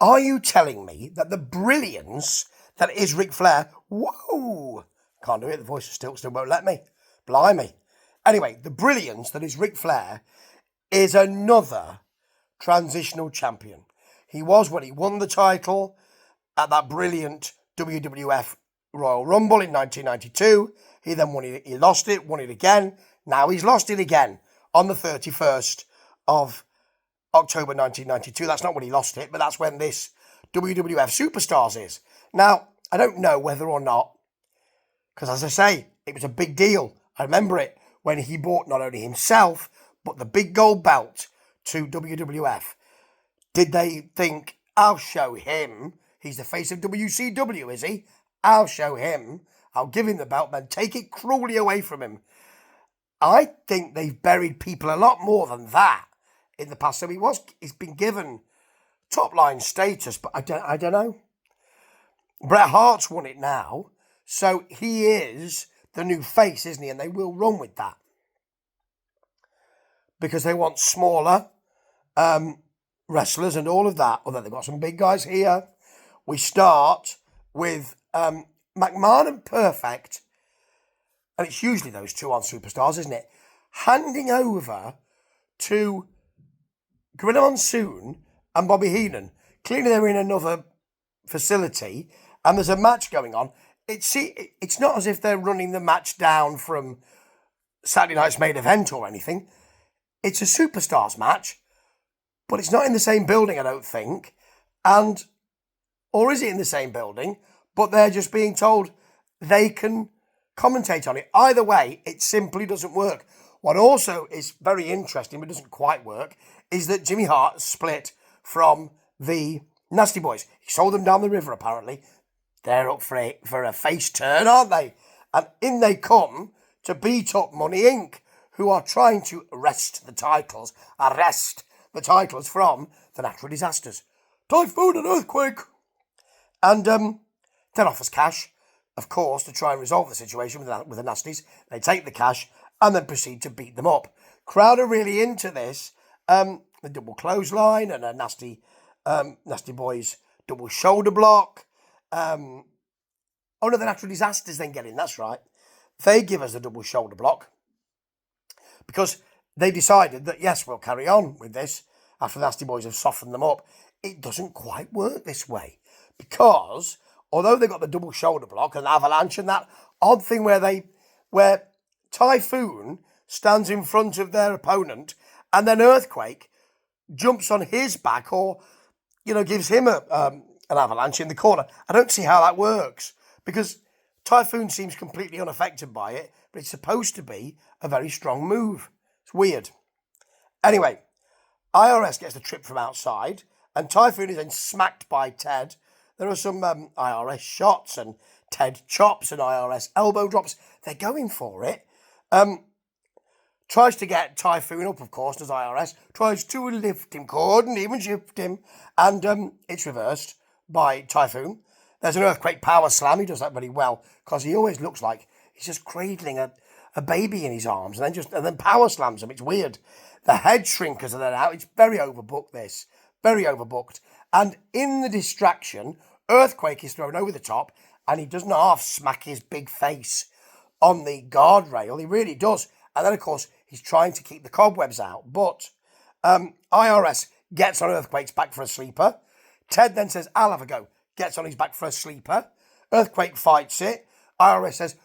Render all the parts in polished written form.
Are you telling me that the brilliance that is Ric Flair, whoa, can't do it, the voice still won't let me, blimey. Anyway, the brilliance that is Ric Flair is another transitional champion. He was when he won the title at that brilliant WWF Royal Rumble in 1992. He then won it, he lost it, won it again. Now he's lost it again on the 31st of October 1992. That's not when he lost it, but that's when this WWF Superstars is. Now, I don't know whether or not, because as I say, it was a big deal. I remember it when he bought not only himself, but the big gold belt to WWF. Did they think, I'll show him, he's the face of WCW, is he? I'll show him, I'll give him the belt, then take it cruelly away from him. I think they've buried people a lot more than that in the past. So he's been given top line status, but I don't know. Bret Hart's won it now, so he is the new face, isn't he? And they will run with that because they want smaller wrestlers and all of that. Although they've got some big guys here. We start with McMahon and Perfect, and it's usually those two on Superstars, isn't it? Handing over to Gorilla Monsoon and Bobby Heenan. Clearly they're in another facility and there's a match going on. It's not as if they're running the match down from Saturday Night's Main Event or anything. It's a Superstars match, but it's not in the same building, I don't think. Or is it in the same building, but they're just being told they can commentate on it. Either way, it simply doesn't work. What also is very interesting, but doesn't quite work, is that Jimmy Hart split from the Nasty Boys. He sold them down the river, apparently. They're up for a face turn, aren't they? And in they come to beat up Money Inc., who are trying to arrest the titles from the natural disasters. Typhoon and earthquake. And then offers cash, of course, to try and resolve the situation with the Nasties. They take the cash and then proceed to beat them up. Crowd are really into this. The double clothesline and a Nasty Boys double shoulder block. The natural disasters then get in, that's right. They give us the double shoulder block because they decided that, yes, we'll carry on with this after the Nasty Boys have softened them up. It doesn't quite work this way because although they got the double shoulder block and avalanche and that odd thing where Typhoon stands in front of their opponent and then Earthquake jumps on his back or, gives him an avalanche in the corner. I don't see how that works because Typhoon seems completely unaffected by it, but it's supposed to be a very strong move. It's weird. Anyway, IRS gets the trip from outside and Typhoon is then smacked by Ted. There are some IRS shots and Ted chops and IRS elbow drops. They're going for it. Tries to get Typhoon up, of course, does IRS. Tries to lift him, couldn't even shift him. And it's reversed by Typhoon. There's an Earthquake power slam. He does that very well because he always looks like he's just cradling a baby in his arms and then power slams him. It's weird. The head shrinkers are there now. It's very overbooked, this. Very overbooked. And in the distraction, Earthquake is thrown over the top and he doesn't half smack his big face on the guardrail. He really does. And then, of course, he's trying to keep the cobwebs out. But IRS gets on Earthquake's back for a sleeper. Ted then says, I'll have a go. Gets on his back for a sleeper. Earthquake fights it. IRS says,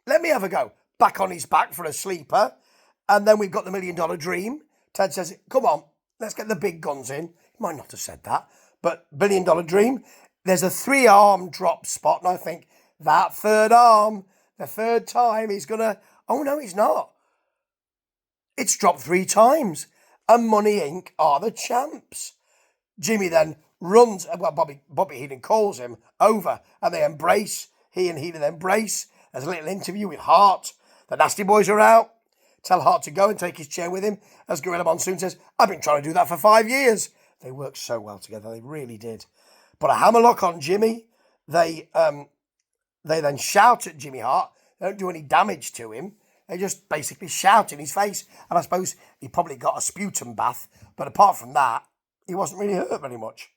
let me have a go. Back on his back for a sleeper. And then we've got the $1 Million Dream. Ted says, come on, let's get the big guns in. He might not have said that. But $1 Million Dream. There's a 3-arm drop spot. And I think that third arm, the third time, he's going to... Oh, no, he's not. It's dropped 3 times. And Money Inc. are the champs. Jimmy then runs... Well, Bobby Heenan calls him over. And they embrace. He and Heenan embrace. There's a little interview with Hart. The Nasty Boys are out. Tell Hart to go and take his chair with him. As Gorilla Monsoon says, I've been trying to do that for 5 years. They worked so well together. They really did. But a hammerlock on Jimmy. They then shout at Jimmy Hart. They don't do any damage to him. They just basically shout in his face. And I suppose he probably got a sputum bath. But apart from that, he wasn't really hurt very much.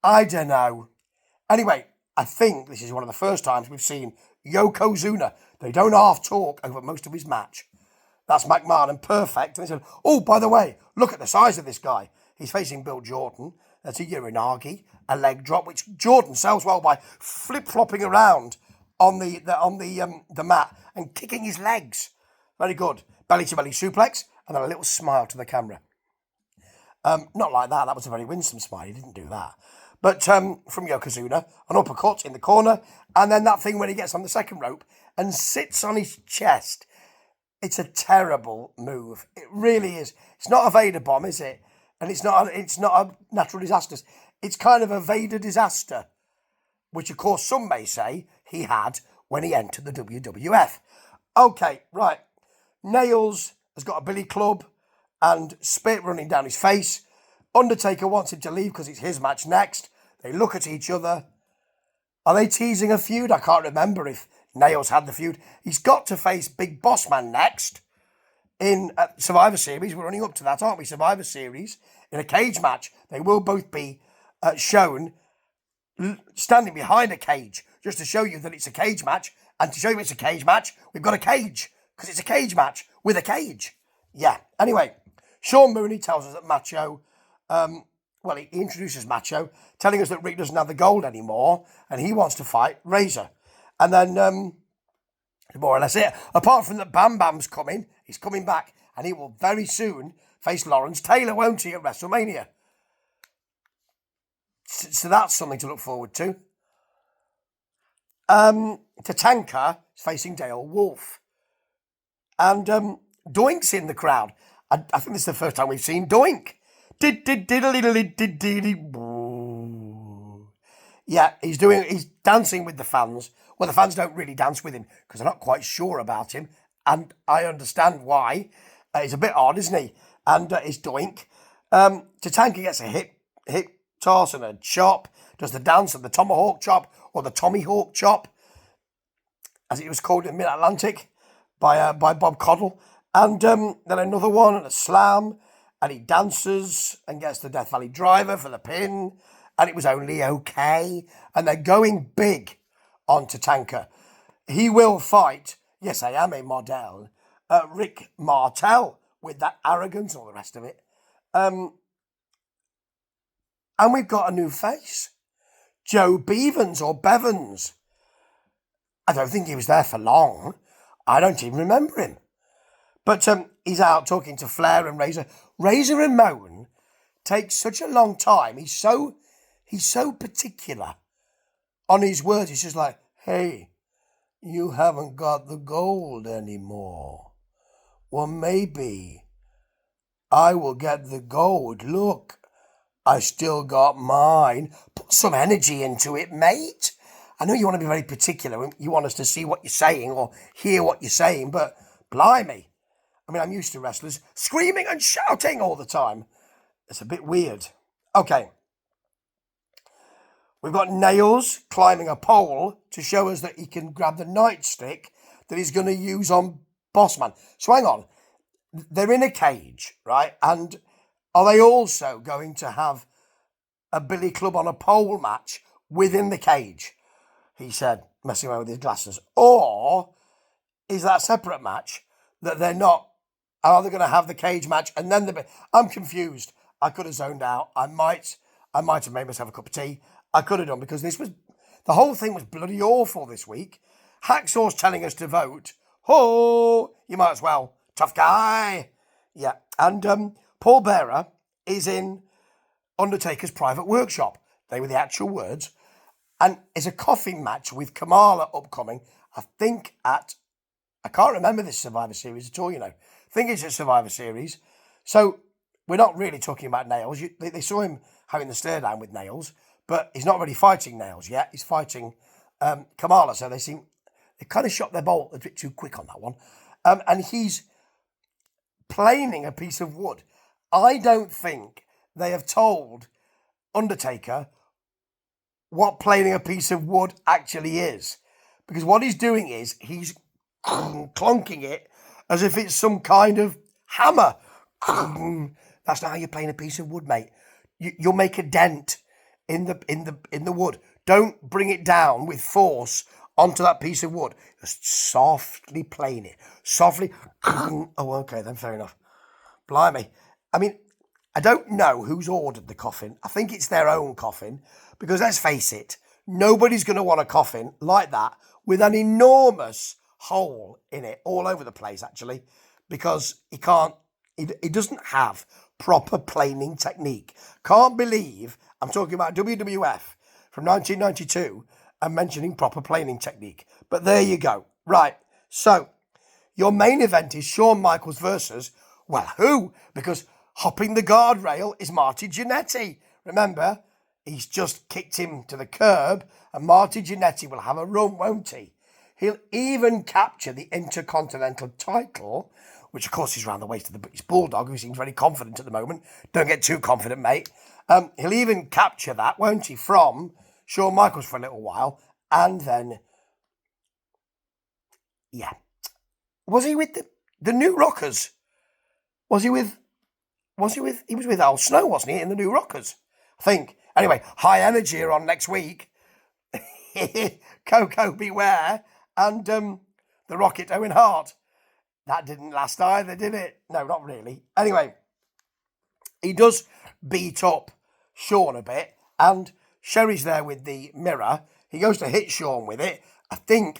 I don't know. Anyway, I think this is one of the first times we've seen Yokozuna. They don't half talk over most of his match. That's McMahon and Perfect. And they said, oh, by the way, look at the size of this guy. He's facing Bill Jordan. That's a Uranagi, a leg drop, which Jordan sells well by flip-flopping around on the mat and kicking his legs. Very good. Belly-to-belly suplex, and then a little smile to the camera. Not like that. That was a very winsome smile. He didn't do that. But from Yokozuna, an uppercut in the corner, and then that thing when he gets on the second rope and sits on his chest. It's a terrible move. It really is. It's not a Vader bomb, is it? And it's not a natural disaster. It's kind of a Vader disaster, which of course some may say he had when he entered the WWF. Okay, right. Nails has got a billy club and spit running down his face. Undertaker wants him to leave because it's his match next. They look at each other. Are they teasing a feud? I can't remember if Nails had the feud. He's got to face Big Boss Man next in Survivor Series. We're running up to that, aren't we? Survivor Series in a cage match. They will both be shown standing behind a cage just to show you that it's a cage match. And to show you it's a cage match, we've got a cage because it's a cage match with a cage. Yeah. Anyway, Sean Mooney tells us that Macho, he introduces Macho, telling us that Rick doesn't have the gold anymore and he wants to fight Razor. And then, more or less it. Apart from that, Bam Bam's coming. He's coming back. And he will very soon face Lawrence Taylor, won't he, at WrestleMania? So that's something to look forward to. Tatanka is facing Dale Wolf. And Doink's in the crowd. I think this is the first time we've seen Doink. Yeah, he's dancing with the fans. Well, the fans don't really dance with him because they're not quite sure about him. And I understand why. He's a bit odd, isn't he? And it's Doink. Tatanka gets a hip toss and a chop. Does the dance of the tomahawk chop or the Tommy Hawk chop, as it was called in Mid-Atlantic by Bob Caudle. And then another one and a slam. And he dances and gets the Death Valley Driver for the pin. And it was only okay. And they're going big on Tatanka. He will fight, yes, I am a model, Rick Martel with that arrogance and all the rest of it. And we've got a new face. Joe Bevans or Bevans. I don't think he was there for long. I don't even remember him. But he's out talking to Flair and Razor. Razor Ramon takes such a long time. He's so particular on his words. He's just like, hey, you haven't got the gold anymore. Well, maybe I will get the gold. Look, I still got mine. Put some energy into it, mate. I know you want to be very particular. You want us to see what you're saying or hear what you're saying, but blimey. I mean, I'm used to wrestlers screaming and shouting all the time. It's a bit weird. Okay. We've got Nails climbing a pole to show us that he can grab the nightstick that he's going to use on Bossman. So hang on. They're in a cage, right? And are they also going to have a billy club on a pole match within the cage? He said, messing around with his glasses. Or is that a separate match that they're not? Are they going to have the cage match and then I'm confused. I could have zoned out. I might have made myself a cup of tea. I could have done because the whole thing was bloody awful this week. Hacksaw's telling us to vote. Oh, you might as well. Tough guy. Yeah. And Paul Bearer is in Undertaker's private workshop. They were the actual words. And it's a coffee match with Kamala upcoming. I think I can't remember this Survivor Series at all, you know. I think it's a Survivor Series. So we're not really talking about Nails. They saw him having the stare down with Nails, but he's not really fighting Nails yet. He's fighting Kamala. So they kind of shot their bolt a bit too quick on that one. And he's planing a piece of wood. I don't think they have told Undertaker what planing a piece of wood actually is. Because what he's doing is he's clonking it as if it's some kind of hammer. That's not how you're playing a piece of wood, mate. You'll make a dent in the wood. Don't bring it down with force onto that piece of wood. Just softly plane it. Softly. Oh, okay, then fair enough. Blimey. I mean, I don't know who's ordered the coffin. I think it's their own coffin. Because let's face it, nobody's going to want a coffin like that with an enormous hole in it all over the place, actually. Because he doesn't have proper planing technique. Can't believe I'm talking about WWF from 1992 and mentioning proper planing technique. But there you go. Right. So your main event is Shawn Michaels versus, well, who? Because hopping the guardrail is Marty Jannetty. Remember, he's just kicked him to the curb and Marty Jannetty will have a run, won't he? He'll even capture the Intercontinental title, which of course is round the waist of the British Bulldog, who seems very confident at the moment. Don't get too confident, mate. He'll even capture that, won't he, from Shawn Michaels for a little while. And then, yeah. Was he with the New Rockers? He was with Al Snow, wasn't he, in the New Rockers? I think. Anyway, High Energy are on next week. Coco Beware and the Rocket Owen Hart. That didn't last either, did it? No, not really. Anyway, he does beat up Shawn a bit, and Sherry's there with the mirror. He goes to hit Shawn with it. I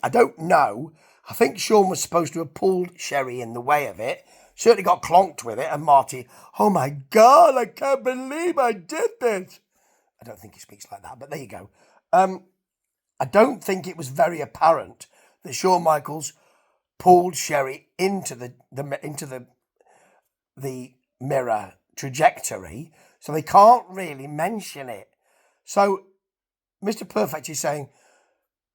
don't know. I think Shawn was supposed to have pulled Sherry in the way of it. Certainly got clonked with it, and Marty, oh my God, I can't believe I did this. I don't think he speaks like that, but there you go. I don't think it was very apparent that Shawn Michaels pulled Sherry into the mirror trajectory, so they can't really mention it. So Mr. Perfect is saying,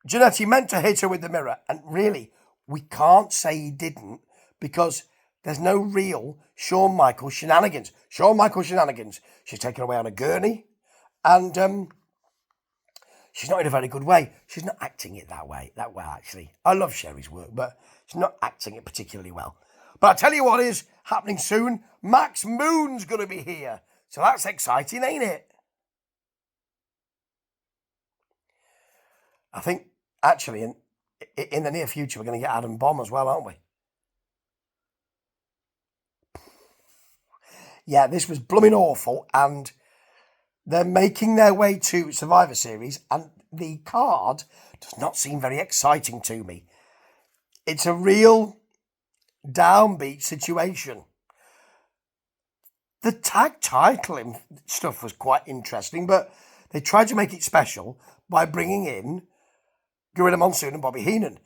Jannetty meant to hit her with the mirror, and really, we can't say he didn't because there's no real Shawn Michaels shenanigans. Shawn Michaels shenanigans. She's taken away on a gurney, and she's not in a very good way. She's not acting it that well, actually. I love Sherry's work, but she's not acting it particularly well. But I'll tell you what is happening soon. Max Moon's going to be here. So that's exciting, ain't it? I think, actually, in the near future, we're going to get Adam Bomb as well, aren't we? Yeah, this was blooming awful, and they're making their way to Survivor Series, and the card does not seem very exciting to me. It's a real downbeat situation. The tag title stuff was quite interesting, but they tried to make it special by bringing in Gorilla Monsoon and Bobby Heenan,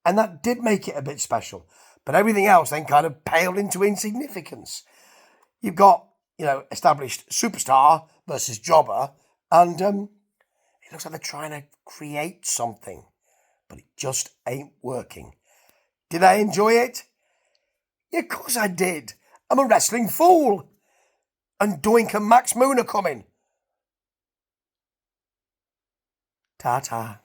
and that did make it a bit special. But everything else then kind of paled into insignificance. You've got, established superstar versus jobber, and it looks like they're trying to create something, but it just ain't working. Did I enjoy it? Yeah, of course I did. I'm a wrestling fool. And Doink and Max Moon are coming. Ta-ta.